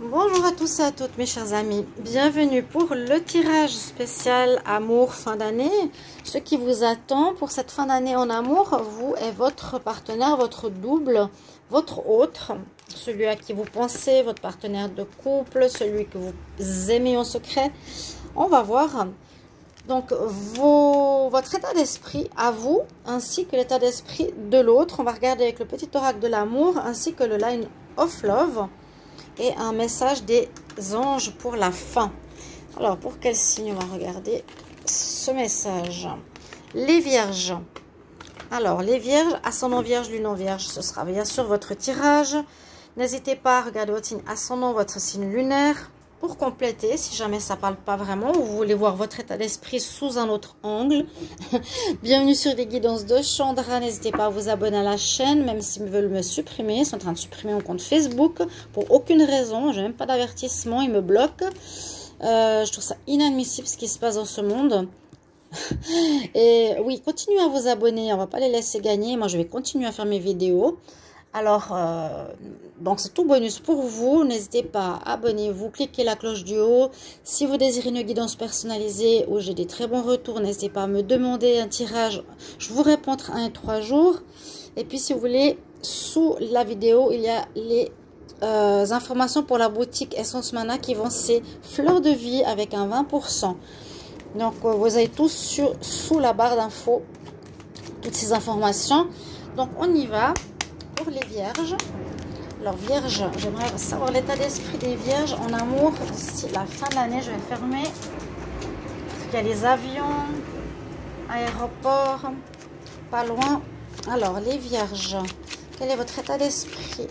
Bonjour à tous et à toutes mes chers amis, bienvenue pour le tirage spécial amour fin d'année. Ce qui vous attend pour cette fin d'année en amour, vous et votre partenaire, votre double, votre autre, celui à qui vous pensez, votre partenaire de couple, celui que vous aimez en secret. On va voir donc votre état d'esprit à vous ainsi que l'état d'esprit de l'autre. On va regarder avec le petit oracle de l'amour ainsi que le line of love. Et un message des anges pour la fin. Alors, pour quel signe on va regarder ce message? Les vierges. Alors, les vierges, ascendant vierge, lune en vierge, ce sera bien sûr votre tirage. N'hésitez pas à regarder votre signe ascendant, votre signe lunaire. Pour compléter, si jamais ça ne parle pas vraiment, ou vous voulez voir votre état d'esprit sous un autre angle, bienvenue sur les guidances de Chandra. N'hésitez pas à vous abonner à la chaîne, même s'ils veulent me supprimer. Ils sont en train de supprimer mon compte Facebook pour aucune raison. Je n'ai même pas d'avertissement, ils me bloquent. Je trouve ça inadmissible ce qui se passe dans ce monde. Et oui, continuez à vous abonner, on ne va pas les laisser gagner. Moi, je vais continuer à faire mes vidéos. Alors, donc c'est tout bonus pour vous. N'hésitez pas, abonnez-vous, cliquez la cloche du haut. Si vous désirez une guidance personnalisée où j'ai des très bons retours, n'hésitez pas à me demander un tirage. Je vous réponds entre 1 et 3 jours. Et puis, si vous voulez, sous la vidéo, il y a les informations pour la boutique Essence Mana qui vont c'est fleurs de vie avec un 20%. Donc, vous avez tout sous la barre d'infos, toutes ces informations. Donc, on y va. Pour les vierges, alors vierges, j'aimerais savoir l'état d'esprit des vierges en amour d'ici la fin de l'année. Je vais fermer. Il y a les avions, aéroports, pas loin. Alors les vierges, quel est votre état d'esprit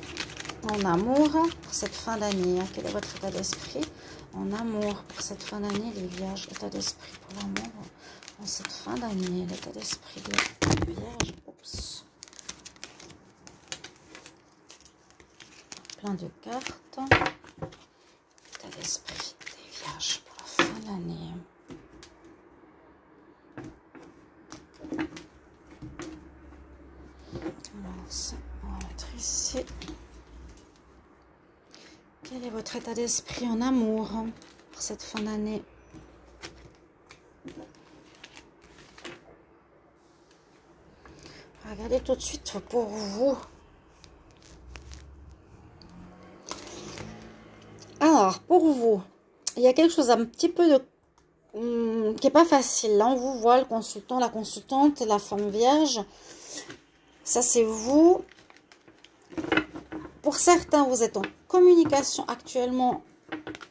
en amour pour cette fin d'année? Quel est votre état d'esprit en amour pour cette fin d'année, les vierges? L'état d'esprit pour l'amour en cette fin d'année, l'état d'esprit des vierges. Oups. Plein de cartes. État d'esprit des vierges pour la fin de l'année. Alors, ça, on va mettre ici. Quel est votre état d'esprit en amour pour cette fin d'année? Regardez tout de suite pour vous. Alors, pour vous, il y a quelque chose un petit peu de qui n'est pas facile. Là, on vous voit le consultant, la consultante, la femme vierge. Ça, c'est vous. Pour certains, vous êtes en communication actuellement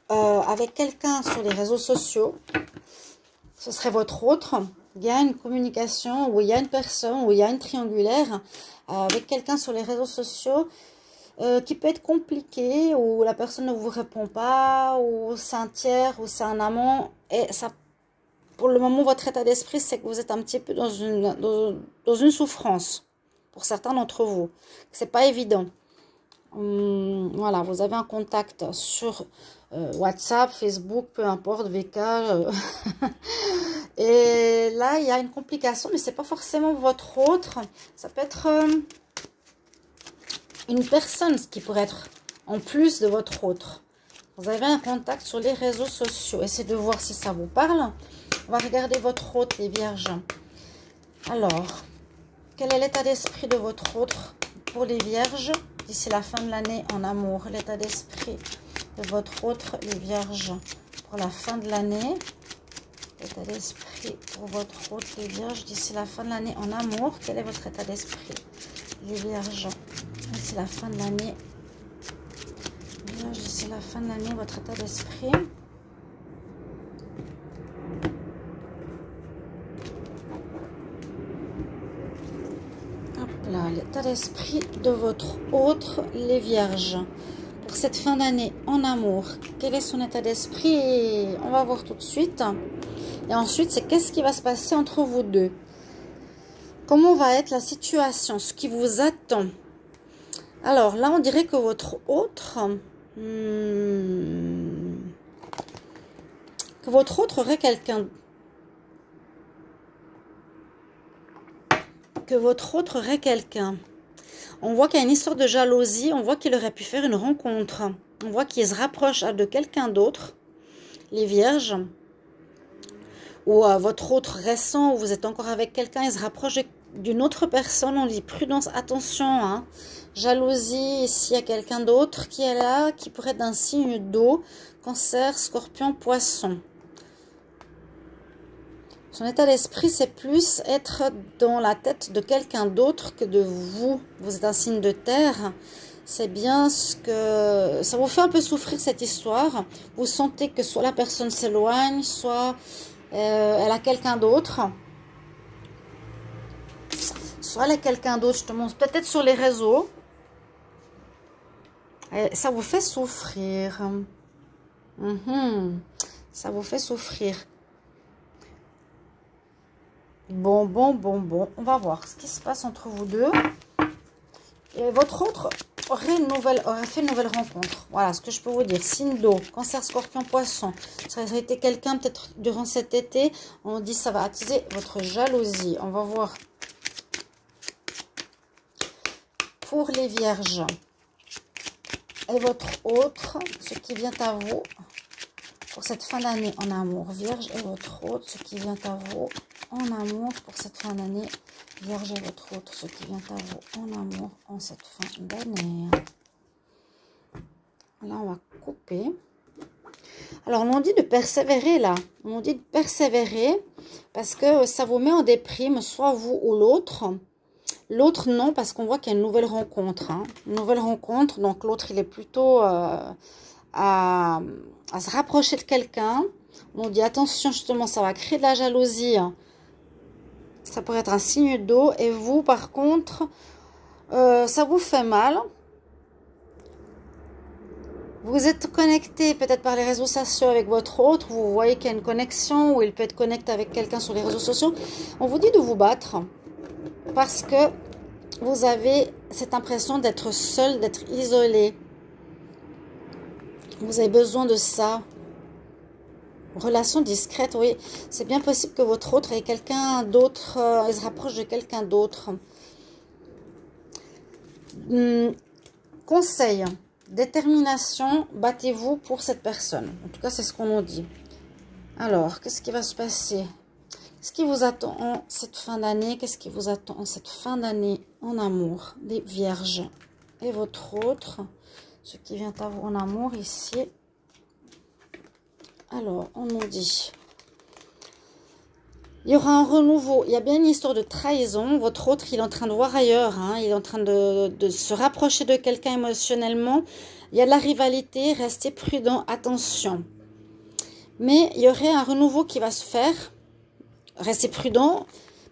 avec quelqu'un sur les réseaux sociaux. Ce serait votre autre. Il y a une communication où il y a une personne, où il y a une triangulaire avec quelqu'un sur les réseaux sociaux. Qui peut être compliqué, où la personne ne vous répond pas, ou c'est un tiers, ou c'est un amant. Et ça, pour le moment, votre état d'esprit, c'est que vous êtes un petit peu dans une souffrance, pour certains d'entre vous. C'est pas évident. Voilà, vous avez un contact sur WhatsApp, Facebook, peu importe, VK. Et là, il y a une complication, mais c'est pas forcément votre autre. Ça peut être... une personne qui pourrait être en plus de votre autre. Vous avez un contact sur les réseaux sociaux. Essayez de voir si ça vous parle. On va regarder votre autre, les vierges. Alors, quel est l'état d'esprit de votre autre pour les vierges d'ici la fin de l'année en amour? L'état d'esprit de votre autre, les vierges, pour la fin de l'année. L'état d'esprit pour votre autre, les vierges, d'ici la fin de l'année en amour. Quel est votre état d'esprit, les vierges? C'est la fin de l'année. C'est la fin de l'année, votre état d'esprit. Hop là, l'état d'esprit de votre autre, les vierges. Pour cette fin d'année en amour, quel est son état d'esprit? On va voir tout de suite. Et ensuite, c'est qu'est-ce qui va se passer entre vous deux? Comment va être la situation? Ce qui vous attend? Alors là, on dirait que votre autre, aurait quelqu'un, On voit qu'il y a une histoire de jalousie, on voit qu'il aurait pu faire une rencontre. On voit qu'ils se rapprochent de quelqu'un d'autre, les vierges. Ou votre autre récent, où vous êtes encore avec quelqu'un, il se rapproche d'une autre personne. On dit prudence, attention, hein. Jalousie, ici il y a quelqu'un d'autre qui est là, qui pourrait être d'un signe d'eau, Cancer, Scorpion, Poisson. Son état d'esprit, c'est plus être dans la tête de quelqu'un d'autre que de vous. Vous êtes un signe de terre. C'est bien ce que... Ça vous fait un peu souffrir cette histoire. Vous sentez que soit la personne s'éloigne, soit... elle a quelqu'un d'autre. Soit elle a quelqu'un d'autre, je te montre peut-être sur les réseaux. Et ça vous fait souffrir. Ça vous fait souffrir. Bon. On va voir ce qui se passe entre vous deux. Et votre autre aurait fait une nouvelle rencontre. Voilà ce que je peux vous dire. Signe d'eau, Cancer, Scorpion, Poisson. Ça aurait été quelqu'un peut-être durant cet été. On dit ça va attiser votre jalousie. On va voir. Pour les vierges. Et votre autre, ce qui vient à vous. Pour cette fin d'année en amour. Vierge et votre autre, ce qui vient à vous en amour pour cette fin d'année. Vierge et votre autre, ce qui vient à vous en amour en cette fin d'année. Là, on va couper. Alors, on dit de persévérer là. On dit de persévérer parce que ça vous met en déprime, soit vous ou l'autre. L'autre, non, parce qu'on voit qu'il y a une nouvelle rencontre. Hein. Une nouvelle rencontre, donc l'autre, il est plutôt à se rapprocher de quelqu'un. On dit attention, justement, ça va créer de la jalousie. Hein. Ça pourrait être un signe d'eau. Et vous, par contre, ça vous fait mal. Vous êtes connecté peut-être par les réseaux sociaux avec votre autre. Vous voyez qu'il y a une connexion ou il peut être connecté avec quelqu'un sur les réseaux sociaux. On vous dit de vous battre parce que vous avez cette impression d'être seul, d'être isolé. Vous avez besoin de ça. Relation discrète, oui. C'est bien possible que votre autre ait quelqu'un d'autre, il se rapproche de quelqu'un d'autre. Conseil, détermination, battez-vous pour cette personne. En tout cas, c'est ce qu'on nous dit. Alors, qu'est-ce qui va se passer? Qu'est-ce qui vous attend en cette fin d'année? Qu'est-ce qui vous attend en cette fin d'année en amour des vierges? Et votre autre, ce qui vient à vous en amour ici. Alors, on nous dit, il y aura un renouveau. Il y a bien une histoire de trahison. Votre autre, il est en train de voir ailleurs. Hein. Il est en train de se rapprocher de quelqu'un émotionnellement. Il y a de la rivalité. Restez prudent. Attention. Mais il y aurait un renouveau qui va se faire. Restez prudent.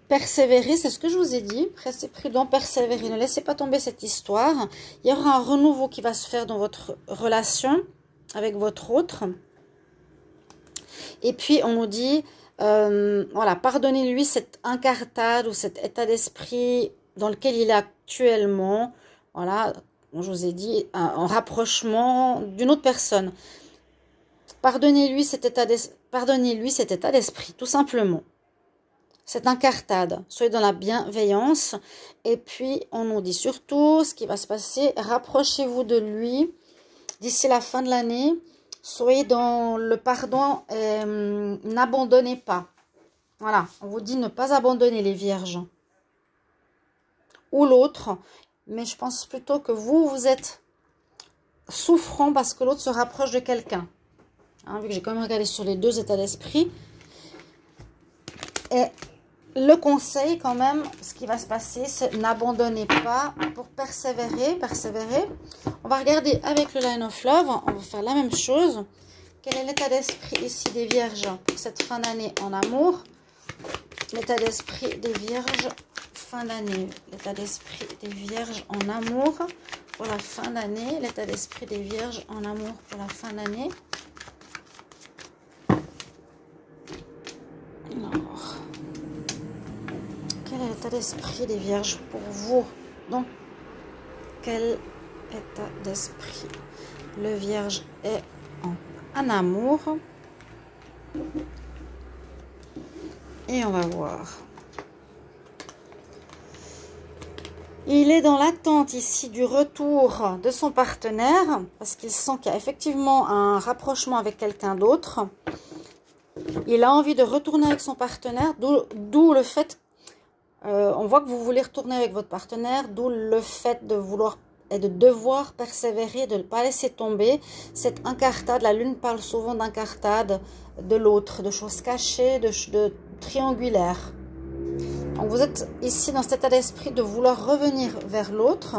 Persévérez. C'est ce que je vous ai dit. Restez prudent. Persévérez. Ne laissez pas tomber cette histoire. Il y aura un renouveau qui va se faire dans votre relation avec votre autre. Et puis, on nous dit, voilà, pardonnez-lui cette incartade ou cet état d'esprit dans lequel il est actuellement. Voilà, je vous ai dit, un rapprochement d'une autre personne. Pardonnez-lui cet état d'esprit, tout simplement. Cette incartade, soyez dans la bienveillance. Et puis, on nous dit surtout, ce qui va se passer, rapprochez-vous de lui d'ici la fin de l'année. Soyez dans le pardon et n'abandonnez pas. Voilà, on vous dit ne pas abandonner les vierges. Ou l'autre. Mais je pense plutôt que vous êtes souffrant parce que l'autre se rapproche de quelqu'un. Hein, vu que j'ai quand même regardé sur les deux états d'esprit. Et le conseil quand même, ce qui va se passer, c'est n'abandonnez pas pour persévérer. On va regarder avec le Line of Love, on va faire la même chose. Quel est l'état d'esprit ici des vierges pour cette fin d'année en amour? L'état d'esprit des vierges, fin d'année. L'état d'esprit des vierges en amour pour la fin d'année. L'état d'esprit des vierges en amour pour la fin d'année. Alors... quel est l'état d'esprit des vierges pour vous? Donc, quel état d'esprit le vierge est en amour? Et on va voir. Il est dans l'attente ici du retour de son partenaire parce qu'il sent qu'il y a effectivement un rapprochement avec quelqu'un d'autre. Il a envie de retourner avec son partenaire, d'où le fait, on voit que vous voulez retourner avec votre partenaire, d'où le fait de vouloir et de devoir persévérer, de ne pas laisser tomber cette incartade. La lune parle souvent d'incartade de l'autre, de choses cachées, de triangulaires. Donc vous êtes ici dans cet état d'esprit de vouloir revenir vers l'autre.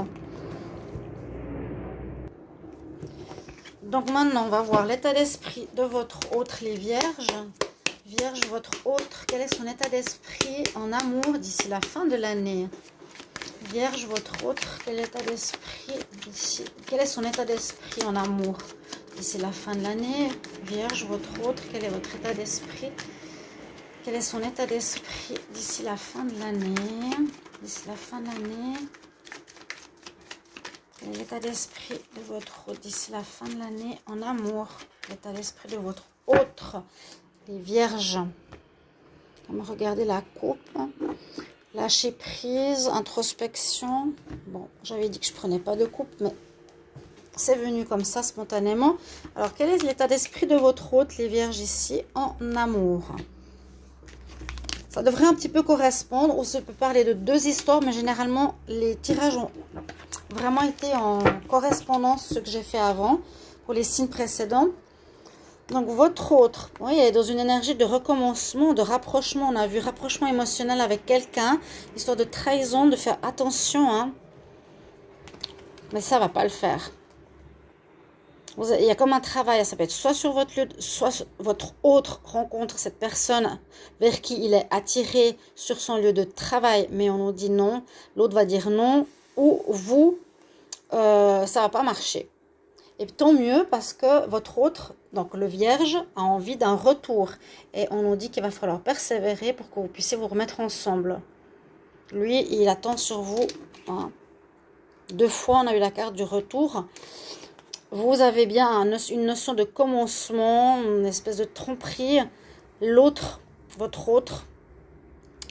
Donc maintenant, on va voir l'état d'esprit de votre autre, les vierges. Vierge, votre autre, quel est son état d'esprit en amour d'ici la fin de l'année? Vierge, votre autre, quel état d'esprit d'ici? Quel est son état d'esprit en amour d'ici la fin de l'année? Vierge, votre autre, quel est votre état d'esprit? Quel est son état d'esprit d'ici la fin de l'année? D'ici la fin de l'année. Quel est l'état d'esprit de votre autre d'ici la fin de l'année en amour? L'état d'esprit de votre autre, les vierges. On va regarder la coupe. Lâcher prise, introspection. Bon, j'avais dit que je ne prenais pas de coupe, mais c'est venu comme ça spontanément. Alors, quel est l'état d'esprit de votre hôte, les vierges, ici, en amour? Ça devrait un petit peu correspondre. On se peut parler de deux histoires, mais généralement, les tirages ont vraiment été en correspondance, ce que j'ai fait avant, pour les signes précédents. Donc, votre autre, oui, elle est dans une énergie de recommencement, de rapprochement. On a vu rapprochement émotionnel avec quelqu'un, histoire de trahison, de faire attention. Hein. Mais ça ne va pas le faire. Il y a comme un travail, ça peut être soit sur votre lieu, soit votre autre rencontre cette personne vers qui il est attiré sur son lieu de travail, mais on nous dit non, l'autre va dire non, ou vous, ça ne va pas marcher. Et tant mieux parce que votre autre, donc le vierge, a envie d'un retour. Et on nous dit qu'il va falloir persévérer pour que vous puissiez vous remettre ensemble. Lui, il attend sur vous. Hein. 2 fois, on a eu la carte du retour. Vous avez bien une notion de commencement, une espèce de tromperie. L'autre, votre autre,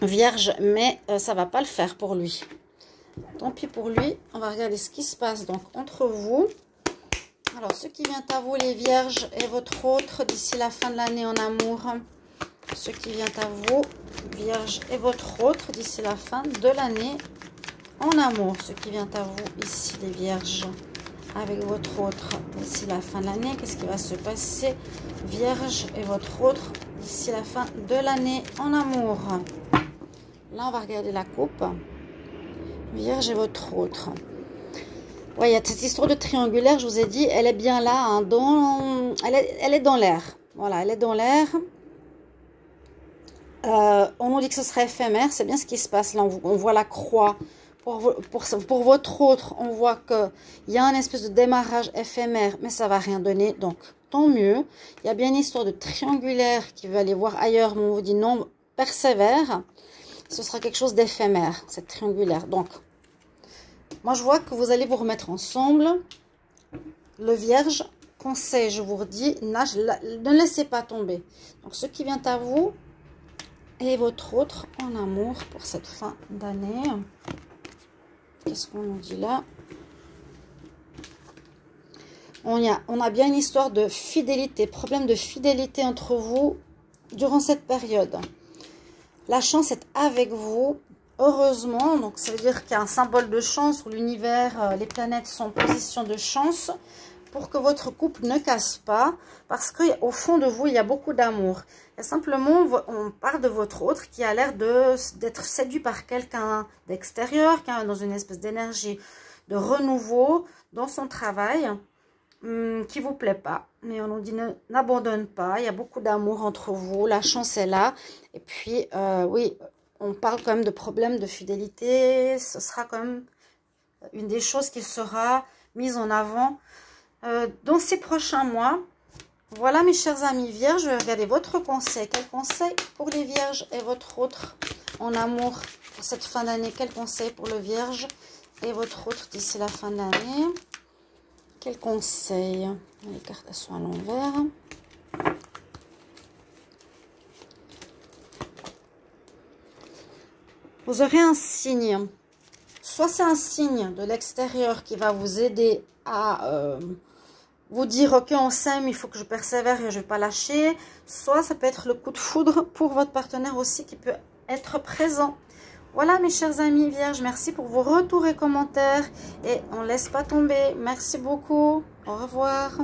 vierge, mais ça ne va pas le faire pour lui. Tant pis pour lui. On va regarder ce qui se passe donc entre vous. Alors, ce qui vient à vous, les vierges, et votre autre d'ici la fin de l'année en amour. Ce qui vient à vous, vierge, et votre autre d'ici la fin de l'année en amour. Ce qui vient à vous, ici, les vierges, avec votre autre d'ici la fin de l'année. Qu'est-ce qui va se passer, vierge, et votre autre d'ici la fin de l'année en amour? Là, on va regarder la coupe. Vierge et votre autre. Oui, il y a cette histoire de triangulaire, je vous ai dit, elle est bien là, hein, elle est dans l'air. Voilà, elle est dans l'air. On nous dit que ce sera éphémère, c'est bien ce qui se passe là, on voit la croix. Pour votre autre, on voit qu'il y a un espèce de démarrage éphémère, mais ça ne va rien donner, donc tant mieux. Il y a bien une histoire de triangulaire qui veut aller voir ailleurs, mais on vous dit non, persévère. Ce sera quelque chose d'éphémère, cette triangulaire, donc... Moi, je vois que vous allez vous remettre ensemble. Le vierge, conseil, je vous redis, ne laissez pas tomber. Donc, ce qui vient à vous et votre autre en amour pour cette fin d'année. Qu'est-ce qu'on nous dit là? On a bien une histoire de fidélité, problème de fidélité entre vous durant cette période. La chance est avec vous. Heureusement, donc ça veut dire qu'il y a un symbole de chance où l'univers, les planètes sont en position de chance pour que votre couple ne casse pas, parce qu'au fond de vous, il y a beaucoup d'amour. Et simplement, on parle de votre autre qui a l'air d'être séduit par quelqu'un d'extérieur, qui est dans une espèce d'énergie de renouveau dans son travail, qui vous plaît pas. Mais on nous dit n'abandonne pas, il y a beaucoup d'amour entre vous, la chance est là. Et puis, oui... On parle quand même de problèmes de fidélité. Ce sera quand même une des choses qui sera mise en avant dans ces prochains mois. Voilà mes chers amis vierges. Je vais regarder votre conseil. Quel conseil pour les vierges et votre autre en amour pour cette fin d'année? Quel conseil pour le vierge et votre autre d'ici la fin de l'année? Quel conseil? Les cartes sont à l'envers. Vous aurez un signe soit c'est un signe de l'extérieur qui va vous aider à vous dire ok on s'aime, il faut que je persévère et je ne vais pas lâcher, soit ça peut être le coup de foudre pour votre partenaire aussi qui peut être présent. Voilà mes chers amis vierges, merci pour vos retours et commentaires et on ne laisse pas tomber. Merci beaucoup, au revoir.